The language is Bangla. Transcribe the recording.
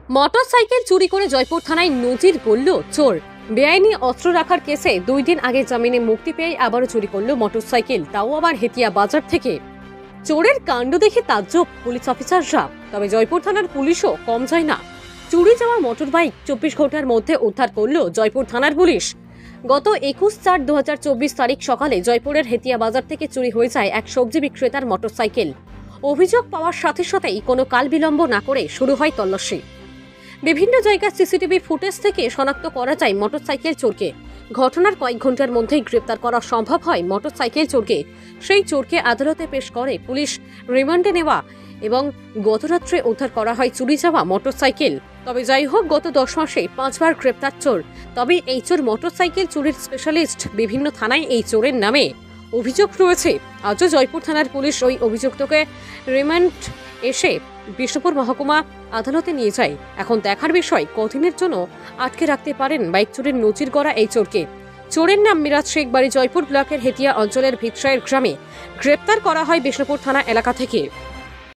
মোটরসাইকেল চুরি করে জয়পুর থানায় নজির গড়ল চোর। বেআইনি অস্ত্র রাখার কেসে 2 দিন আগে জামিনে মুক্তি পেয়ে আবারও চুরি করল মোটরসাইকেল, তাও আবার হেতিয়া বাজার থেকে। চোরের কাণ্ড দেখে তাজ্জব পুলিশ অফিসাররা। তবে জয়পুর থানার পুলিশও কম যায় না। চুরি যাওয়া মোটরবাইক 24 ঘন্টার মধ্যে উদ্ধার করল জয়পুর থানার পুলিশ। গত 21/4/2024 তারিখ সকালে জয়পুরের হেতিয়া বাজার থেকে চুরি হয়ে যায় এক সবজি বিক্রেতার মোটরসাইকেল। অভিযোগ পাওয়ার সাথে সাথেই কোনো কাল বিলম্ব না করে শুরু হয় তল্লাশি। বিভিন্ন জায়গার সিসিটিভি ফুটেজ থেকে শনাক্ত করা যায় মোটরসাইকেল চোরকে। ঘটনার কয়েক ঘন্টার মধ্যেই গ্রেপ্তার করা সম্ভব হয় মোটরসাইকেল চোরকে। সেই চোরকে আদালতে পেশ করে পুলিশ রিমান্ডে নেওয়া এবং গতরাত্রে উদ্ধার করা হয় চুরি যাওয়া মোটরসাইকেল। তবে যাই হোক, গত 10 মাসে 5 বার গ্রেপ্তার চোর। তবে এই চোর মোটরসাইকেল চুরির স্পেশালিস্ট। বিভিন্ন থানায় এই চোরের নামে অভিযোগ রয়েছে। আজও জয়পুর থানার পুলিশ ওই অভিযুক্তকে রিমান্ড এসে বিষ্ণুপুর মহকুমা আদালতে নিয়ে যায়। এখন দেখার বিষয় কতদিনের জন্য আটকে রাখতে পারেন বাইক চুরির নজির গড়া এই চোরকে। চোরের নাম মিরাজ শেখ, বাড়ি জয়পুর ব্লকের হেতিয়া অঞ্চলের ভিতরায়ের গ্রামে। গ্রেপ্তার করা হয় বিষ্ণুপুর থানা এলাকা থেকে।